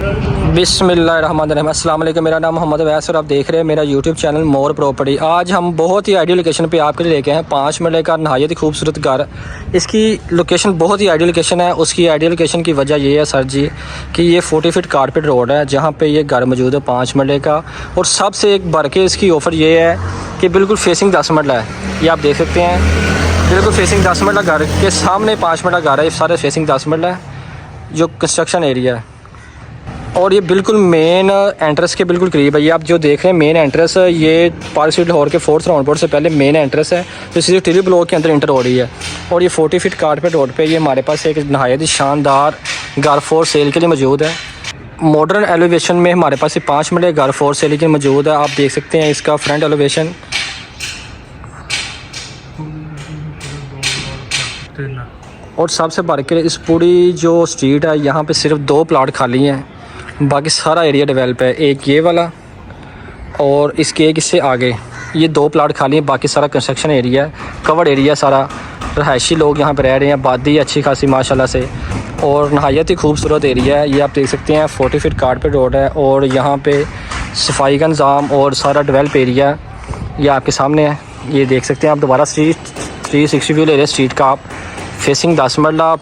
बिस्मिल्लाहिर्रहमानिर्रहीम। अस्सलाम वालेकुम। मेरा नाम मोहम्मद अवैस और आप देख रहे हैं मेरा यूट्यूब चैनल मोर प्रॉपर्टी। आज हम बहुत ही आइडियल लोकेशन पे आपके लिए लेके हैं 5 मरले का नहायत ही खूबसूरत घर। इसकी लोकेशन बहुत ही आइडियल लोकेशन है। उसकी आइडियल लोकेशन की वजह ये है सर जी कि ये 40 फीट कारपेट रोड है जहाँ पे ये घर मौजूद है 5 मरले का। और सबसे एक बढ़ के इसकी ऑफ़र ये है कि बिल्कुल फेसिंग 10 मरला है। ये आप देख सकते हैं, बिल्कुल फेसिंग 10 मरला घर के सामने 5 मरला घर है। ये सारे फेसिंग 10 मरला है जो कंस्ट्रक्शन एरिया है। और ये बिल्कुल मेन एंट्रेंस के बिल्कुल करीब है। ये आप जो देख रहे हैं मेन एंट्रेंस, ये पार्क स्ट्रीट लाहौर के 4th राउंड बोर्ड से पहले मेन एंट्रेंस है जो सीसीटीवी ब्लॉक के अंदर इंटर हो रही है। और ये 40 फीट कारपेट रोड पे ये हमारे पास एक नहायत ही शानदार घर फॉर सेल के लिए मौजूद है। मॉडर्न एलिवेशन में हमारे पास ये 5 मरले घर फॉर सेल के लिए मौजूद है। आप देख सकते हैं इसका फ्रंट एलिवेशन। और सबसे बढ़ के इस पूरी जो स्ट्रीट है यहाँ पे सिर्फ 2 प्लाट खाली हैं, बाकी सारा एरिया डेवलप है। एक ये वाला और इसके एक इससे आगे ये 2 प्लाट खाली हैं, बाकी सारा कंस्ट्रक्शन एरिया है, कवर्ड एरिया सारा। रहायशी लोग यहाँ पे रह रहे हैं, आबादी अच्छी खासी माशाल्लाह से। और नहायत ही खूबसूरत एरिया है। ये आप देख सकते हैं 40 फीट कारपेट रोड है और यहाँ पे सफाई का निज़ाम और सारा डेवलप एरिया ये आपके सामने है। ये देख सकते हैं आप। दोबारा स्ट्रीट 360 व्यू ले रहे हैं स्ट्रीट का आप। फेसिंग 10 मरला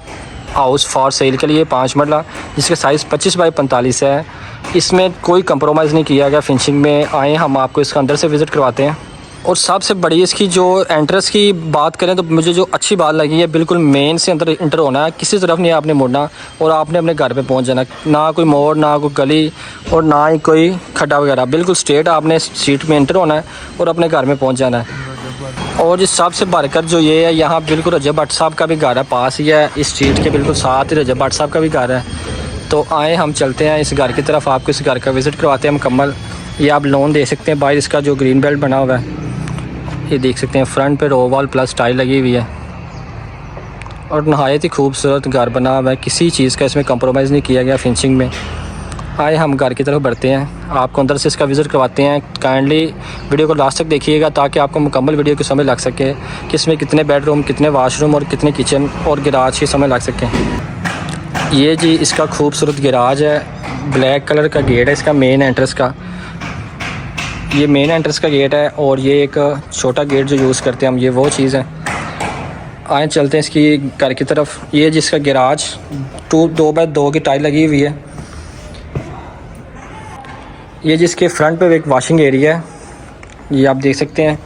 हाउस फॉर सेल के लिए 5 मरला, जिसका साइज़ 25 बाई 45 है। इसमें कोई कंप्रोमाइज़ नहीं किया गया फिनिशिंग में। आए हम आपको इसका अंदर से विज़िट करवाते हैं। और सबसे बड़ी इसकी जो एंट्रेंस की बात करें तो मुझे जो अच्छी बात लगी है, बिल्कुल मेन से अंदर इंटर होना है, किसी तरफ नहीं आपने मुड़ना और आपने अपने घर पे पहुंच जाना। ना कोई मोड़, ना कोई गली और ना ही कोई खड्डा वगैरह, बिल्कुल स्ट्रेट आपने स्ट्रीट में इंटर होना है और अपने घर में पहुँच जाना है। और इस सबसे बढ़कर जो ये है, यहाँ बिल्कुल रजब भट्ट साहब का भी घर है, पास ही है। इस स्ट्रीट के बिल्कुल साथ ही रजब भट्ट साहब का भी घर है। तो आए हम चलते हैं इस घर की तरफ, आपको इस घर का विज़िट करवाते हैं मुकम्मल। ये आप लोन दे सकते हैं बाहर, इसका जो ग्रीन बेल्ट बना हुआ है ये देख सकते हैं। फ्रंट पे रो वॉल प्लस टाइल लगी हुई है और नहायत ही खूबसूरत घर बना हुआ है। किसी चीज़ का इसमें कंप्रोमाइज़ नहीं किया गया फिनिशिंग में। आए हम घर की तरफ बढ़ते हैं, आपको अंदर से इसका विज़िट करवाते हैं। काइंडली वीडियो को लास्ट तक देखिएगा ताकि आपको मुकम्मल वीडियो की समझ लग सके कि इसमें कितने बेडरूम, कितने वाशरूम और कितने किचन और गैराज की समझ लग सके। ये जी इसका खूबसूरत गैराज है, ब्लैक कलर का गेट है इसका मेन एंट्रेंस का। ये मेन एंट्रेंस का गेट है और ये एक छोटा गेट जो यूज़ करते हैं हम, ये वो चीज़ है। आए चलते हैं इसकी घर की तरफ। ये जिसका गैराज 2 बाय 2 की टाइल लगी हुई है। ये जिसके फ्रंट पे एक वॉशिंग एरिया है। ये आप देख सकते हैं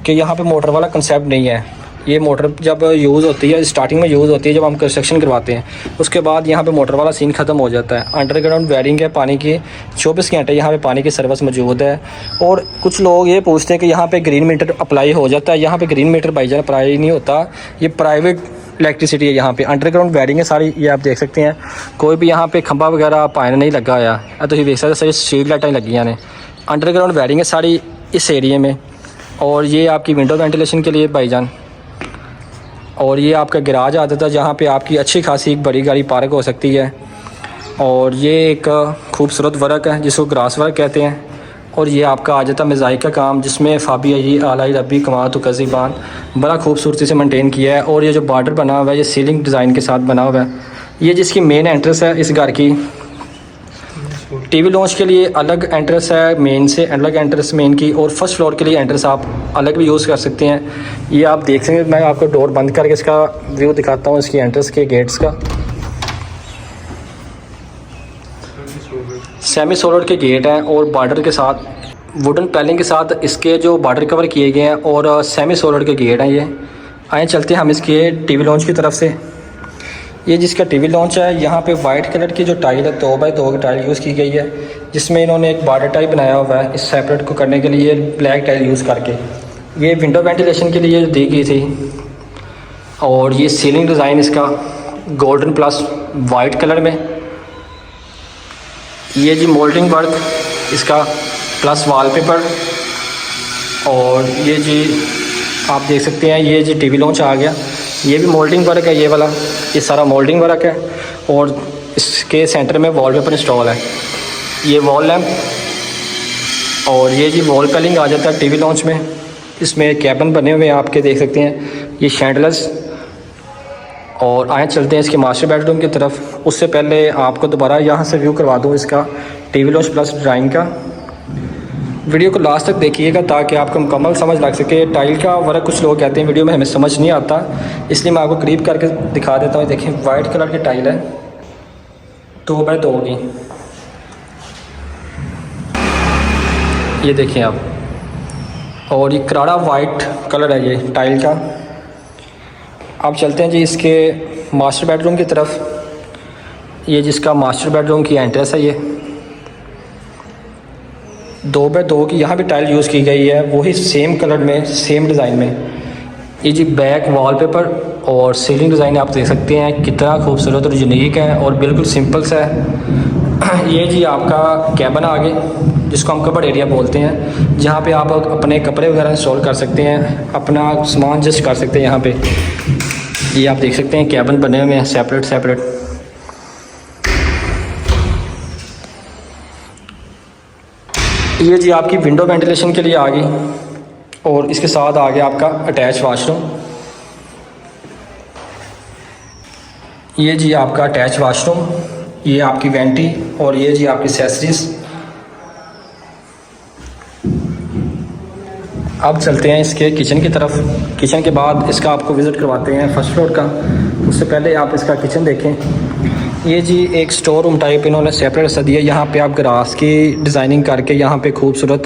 कि यहाँ पे मोटर वाला कंसेप्ट नहीं है। ये मोटर जब यूज़ होती है, स्टार्टिंग में यूज़ होती है जब हम कंस्ट्रक्शन करवाते हैं, उसके बाद यहाँ पे मोटर वाला सीन ख़त्म हो जाता है। अंडरग्राउंड वायरिंग है पानी की, 24 घंटे यहाँ पे पानी की सर्विस मौजूद है। और कुछ लोग ये पूछते हैं कि यहाँ पे ग्रीन मीटर अप्लाई हो जाता है। यहाँ पे ग्रीन मीटर भाईजान अप्लाई नहीं होता, ये प्राइवेट इलेक्ट्रिसिटी है। यहाँ पे अंडरग्राउंड वायरिंग है सारी। ये आप देख सकते हैं, कोई भी यहाँ पे खंबा वगैरह पानी नहीं लगा हुआ है। तो ये देख सकते सारी स्ट्रीट लाइटें लगी हैं। अंडरग्राउंड वायरिंग है सारी इस एरिए में। और ये आपकी विंडो वेंटिलेशन के लिए भाईजान। और ये आपका गैराज आता था जहाँ पे आपकी अच्छी खासी एक बड़ी गाड़ी पार्क हो सकती है। और ये एक खूबसूरत वर्क है जिसको ग्रास वर्क कहते हैं। और ये आपका आ जाता मोज़ाइक का काम, जिसमें फ़ाबी यही आलाई रबी कमा तो कज़ीबान बड़ा खूबसूरती से मेंटेन किया है। और ये जो बॉर्डर बना हुआ है ये सीलिंग डिज़ाइन के साथ बना हुआ है। ये जिसकी मेन एंट्रेंस है इस घर की। टीवी लॉन्च के लिए अलग एंट्रेंस है, मेन से अलग एंट्रेंस मेन की। और फर्स्ट फ्लोर के लिए एंट्रेंस आप अलग भी यूज़ कर सकते हैं। ये आप देख सकते हैं, मैं आपको डोर बंद करके इसका व्यू दिखाता हूँ इसकी एंट्रेंस के गेट्स का। सेमी सोलर के गेट हैं और बॉर्डर के साथ वुडन पैलिंग के साथ इसके जो बॉर्डर कवर किए गए हैं और सेमी सोलर के गेट हैं ये। आए चलते हैं हम इसके टीवी लॉन्च की तरफ से। ये जिसका टीवी लॉन्च है, यहाँ पे वाइट कलर की जो टाइल है 2 बाय 2 की टाइल यूज़ की गई है, जिसमें इन्होंने एक बॉर्डर टाइप बनाया हुआ है इस सेपरेट को करने के लिए ब्लैक टाइल यूज़ करके। ये विंडो वेंटिलेशन के लिए दी गई थी। और ये सीलिंग डिज़ाइन इसका गोल्डन प्लस वाइट कलर में। ये जी मोल्डिंग वर्क इसका प्लस वॉलपेपर। और ये जी आप देख सकते हैं, ये जी टीवी लॉन्च आ गया। ये भी मोल्डिंग वर्क है, ये वाला ये सारा मोल्डिंग वर्क है। और इसके सेंटर में वॉलपेपर इंस्टॉल है। ये वॉल लैम्प और ये जी वॉल पैलिंग आ जाता है टीवी लॉन्च में। इसमें कैबिन बने हुए हैं आपके देख सकते हैं। ये शैंडलर्स और आए चलते हैं इसके मास्टर बेडरूम की तरफ। उससे पहले आपको दोबारा यहाँ से व्यू करवा दूँ इसका टीवी लॉन्च प्लस ड्राइंग का। वीडियो को लास्ट तक देखिएगा ताकि आपको मुकम्मल समझ लग सके। टाइल का वर्क कुछ लोग कहते हैं वीडियो में हमें समझ नहीं आता, इसलिए मैं आपको करीब करके दिखा देता हूँ। देखिए वाइट कलर की टाइल है 2x2 की, ये देखें आप, और ये करारा वाइट कलर है ये टाइल का। अब चलते हैं जी इसके मास्टर बेडरूम की तरफ। ये जिसका मास्टर बेडरूम की एंट्रेंस है, ये 2x2 की यहाँ भी टाइल यूज़ की गई है, वही सेम कलर में सेम डिज़ाइन में। ये जी बैक वॉलपेपर और सीलिंग डिज़ाइन आप देख सकते हैं कितना खूबसूरत और यूनिक है और बिल्कुल सिंपल सा है। ये जी आपका कैबिन आगे, जिसको हम कबर्ड एरिया बोलते हैं, जहाँ पे आप अपने कपड़े वगैरह इंस्टॉल कर सकते हैं, अपना सामान जस्ट कर सकते हैं यहाँ पे। ये आप देख सकते हैं कैबिन बने हुए हैं सेपरेट सेपरेट। ये जी आपकी विंडो वेंटिलेशन के लिए आ गई और इसके साथ आ गया आपका अटैच वाशरूम। ये जी आपका अटैच वाशरूम, ये आपकी वेंटी और ये जी आपकी एक्सेसरीज। अब चलते हैं इसके किचन की तरफ। किचन के बाद इसका आपको विज़िट करवाते हैं फर्स्ट फ्लोर का। उससे पहले आप इसका किचन देखें। ये जी एक स्टोर रूम टाइप इन्होंने सेपरेट ऐसा दिया। यहाँ पे आप ग्रास की डिज़ाइनिंग करके यहाँ पे खूबसूरत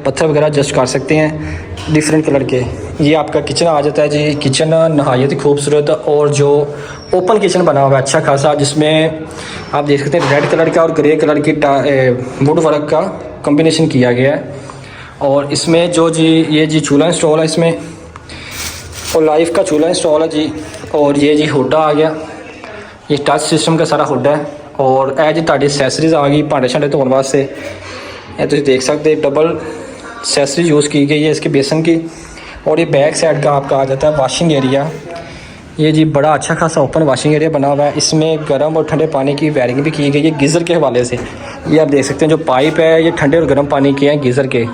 पत्थर वगैरह जस्ट कर सकते हैं डिफरेंट कलर के। ये आपका किचन आ जाता है जी। किचन नहायत ही खूबसूरत और जो ओपन किचन बना हुआ है अच्छा खासा, जिसमें आप देख सकते हैं रेड कलर का और ग्रे कलर की वुड वर्क का कम्बिनेशन किया गया है। और इसमें जो जी ये जी चूल्हा इंस्टॉल है इसमें, और लाइफ का चूल्हा इंस्टॉल है जी। और ये जी हुड आ गया, ये टच सिस्टम का सारा हुड है। और ए जी ताड़ी एक्सेसरीज आ गई भांडे शांडे धोने वास्ते। ये तुम देख सकते डबल एक्सेसरीज यूज़ की गई है इसके बेसन की। और ये बैक साइड का आपका आ जाता है वॉशिंग एरिया। ये जी बड़ा अच्छा खासा ओपन वॉशिंग एरिया बना हुआ है। इसमें गर्म और ठंडे पानी की वायरिंग भी की गई है गीज़र के हवाले से। ये आप देख सकते हैं जो पाइप है ये ठंडे और गर्म पानी के हैं गीज़र के।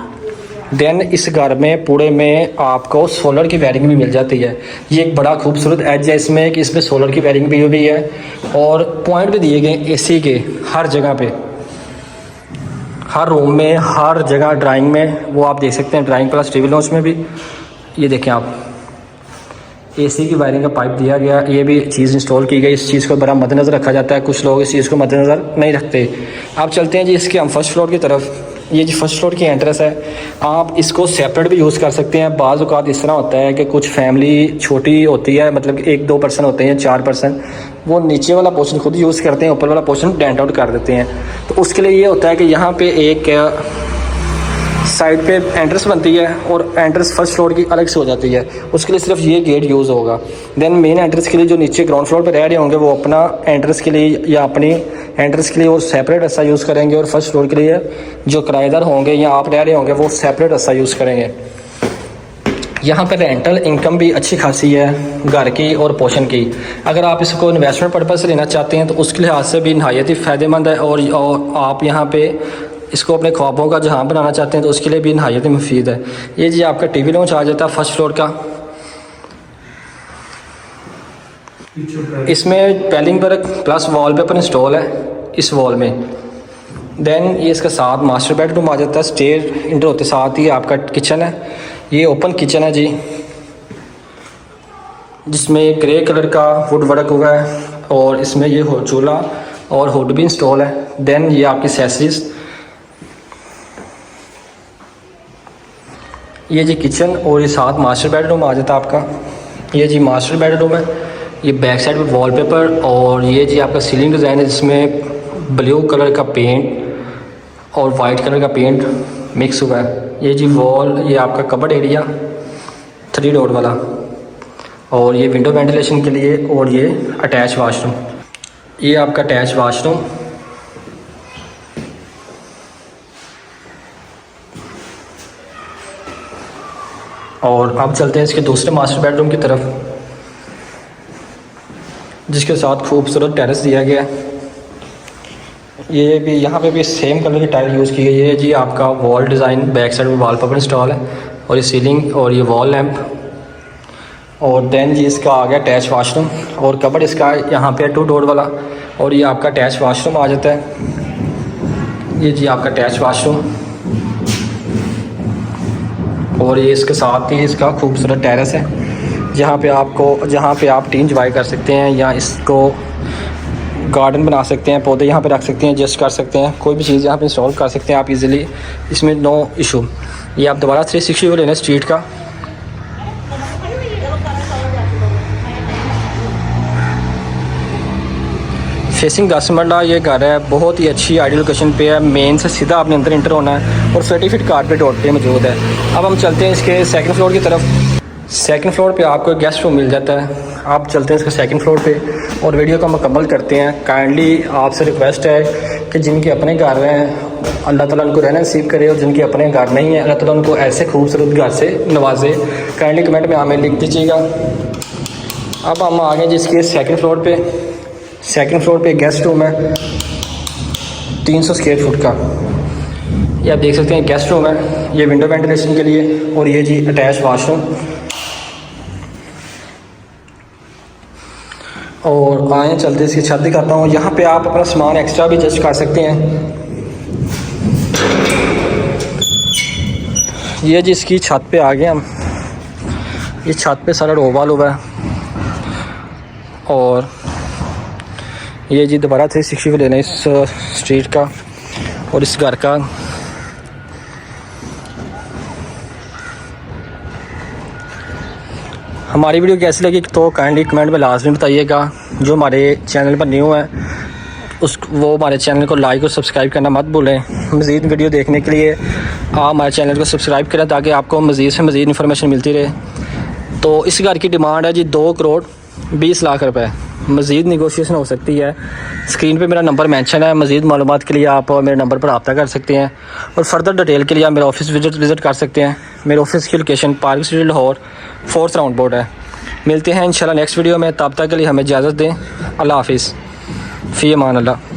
देन इस घर में पूरे में आपको सोलर की वायरिंग भी मिल जाती है। ये एक बड़ा खूबसूरत एज है इसमें कि इसमें सोलर की वायरिंग भी हुई है और पॉइंट भी दिए गए एसी के हर जगह पे, हर रूम में, हर जगह। ड्राइंग में वो आप देख सकते हैं, ड्राइंग प्लस टीवी लॉन्च में भी ये देखें आप एसी की वायरिंग का पाइप दिया गया। ये भी चीज़ इंस्टॉल की गई। इस चीज़ को बड़ा मद्देनज़र रखा जाता है, कुछ लोग इस चीज़ को मद्देनज़र नहीं रखते। आप चलते हैं जी इसके हम फर्स्ट फ्लोर की तरफ। ये जी फर्स्ट फ्लोर की एंट्रेंस है। आप इसको सेपरेट भी यूज़ कर सकते हैं। बाज़ औक़ात इस तरह होता है कि कुछ फैमिली छोटी होती है, मतलब 1-2 पर्सन होते हैं, 4 पर्सन, वो नीचे वाला पोर्शन खुद यूज़ करते हैं, ऊपर वाला पोर्शन डेंट आउट कर देते हैं। तो उसके लिए ये होता है कि यहाँ पे एक साइड पे एंट्रेंस बनती है और एंट्रेंस फर्स्ट फ्लोर की अलग से हो जाती है। उसके लिए सिर्फ ये गेट यूज़ होगा। देन मेन एंट्रेंस के लिए जो नीचे ग्राउंड फ्लोर पे रह रहे होंगे वो अपना एंट्रेंस के लिए या अपनी एंट्रेंस के लिए वो सेपरेट ऐसा यूज़ करेंगे, और फर्स्ट फ्लोर के लिए जो किराएदार होंगे या आप रह रहे होंगे वो सेपरेट ऐसा यूज़ करेंगे। यहाँ पर रेंटल इनकम भी अच्छी खासी है घर की और पोर्शन की। अगर आप इसको इन्वेस्टमेंट पर्पज़ से लेना चाहते हैं तो उसके लिहाज से भी नहायत ही फ़ायदेमंद है। और आप यहाँ पे इसको अपने ख्वाबों का जहाँ बनाना चाहते हैं तो उसके लिए भी नहायत ही मुफीद है। ये जी आपका टीवी लॉन्च आ जाता है फर्स्ट फ्लोर का। इसमें पेलिंग वर्क प्लस वॉलपेपर इंस्टॉल है इस वॉल में। देन ये इसका साथ मास्टर बेडरूम आ जाता है। स्टेयर इंटर होते साथ ही आपका किचन है। ये ओपन किचन है जी, जिसमें ग्रे कलर का वुड वर्क हुआ है और इसमें ये चूल्हा और हुड भी इंस्टॉल है। देन ये आपकी एक्सेसरीज। ये जी किचन और ये साथ मास्टर बेडरूम आ जाता है आपका। ये जी मास्टर बेडरूम है। ये बैक साइड पे वॉलपेपर और ये जी आपका सीलिंग डिज़ाइन है जिसमें ब्लू कलर का पेंट और वाइट कलर का पेंट मिक्स हुआ है। ये जी वॉल, ये आपका कबर्ड एरिया 3 डोर वाला, और ये विंडो वेंटिलेशन के लिए, और ये अटैच वाशरूम। ये आपका अटैच वाशरूम। और अब चलते हैं इसके दूसरे मास्टर बेडरूम की तरफ, जिसके साथ खूबसूरत टेरेस दिया गया है। ये भी यहाँ पे भी सेम कलर की टाइल यूज़ की गई है जी। आपका वॉल डिज़ाइन बैक साइड में वॉलपेपर इंस्टॉल है, और ये सीलिंग और ये वॉल लैंप और देन जी इसका आ गया अटैच वाशरूम और कबर्ड इसका यहाँ पे 2 डोर वाला। और ये आपका अटैच वाशरूम आ जाता है। ये जी आपका अटैच वाशरूम और ये इसके साथ ही इसका खूबसूरत टेरेस है जहाँ पे आप टीन इंजॉय कर सकते हैं या इसको गार्डन बना सकते हैं, पौधे यहाँ पे रख सकते हैं, एडजस्ट कर सकते हैं, कोई भी चीज़ यहाँ पे इंस्टॉल कर सकते हैं आप इजीली, इसमें नो इशू। ये आप दोबारा 360 व्यू लेना स्ट्रीट का। फेसिंग गासमंडा ये घर है, बहुत ही अच्छी आइडियल लोकेशन पे है। मेन से सीधा आपने अंदर इंटर होना है और 30 फीट कारपेट रोड पे मौजूद है। अब हम चलते हैं इसके सेकंड फ्लोर की तरफ। सेकंड फ्लोर पे आपको गेस्ट रूम मिल जाता है। आप चलते हैं इसके सेकंड फ्लोर पे और वीडियो को मुकम्मल करते हैं। काइंडली आपसे रिक्वेस्ट है कि जिनके अपने घर हैं अल्लाह ताला उनको रहना नसीब करे और जिनके अपने घर नहीं है अल्लाह ताला उनको ऐसे खूबसूरत घर से नवाजे। काइंडली कमेंट में हमें लिख दीजिएगा। अब हम आ गए जिसके सेकंड फ्लोर पे। सेकंड फ्लोर पे गेस्ट रूम है 300 स्क्वायर फुट का। ये आप देख सकते हैं गेस्ट रूम है, ये विंडो वेंटिलेशन के लिए। और ये जी अटैच वाशरूम। और आए चलते इसकी छत दिखाता हूँ। यहाँ पे आप अपना सामान एक्स्ट्रा भी एडजस्ट कर सकते हैं। ये जी इसकी छत पे आ गए हम। ये छत पे सारा रोवाल हुआ है। और ये जी दोबारा 360 को लेना इस स्ट्रीट का और इस घर का। हमारी वीडियो कैसी लगी तो काइंडली कमेंट में लाजमी बताइएगा। जो हमारे चैनल पर न्यू है वो हमारे चैनल को लाइक और सब्सक्राइब करना मत भूलें। मज़ीद वीडियो देखने के लिए आप हमारे चैनल को सब्सक्राइब करें ताकि आपको मज़ीद से मज़ीद इन्फॉर्मेशन मिलती रहे। तो इस घर की डिमांड है जी 2 करोड़ 20 लाख रुपए। मज़ीद निगोशिएशन हो सकती है। स्क्रीन पे मेरा नंबर मेंशन है। मज़ीद मालूमात के लिए आप मेरे नंबर पर रब्ता कर सकते हैं और फर्दर डिटेल के लिए आप मेरा ऑफिस विज़िट कर सकते हैं। मेरे ऑफिस की location park street Lahore 4th round board है। मिलते हैं इंशाल्लाह नेक्स्ट वीडियो में। तब तक के लिए हमें इजाज़त दें। अल्लाह हाफिज़। फ़ी अमान अल्लाह।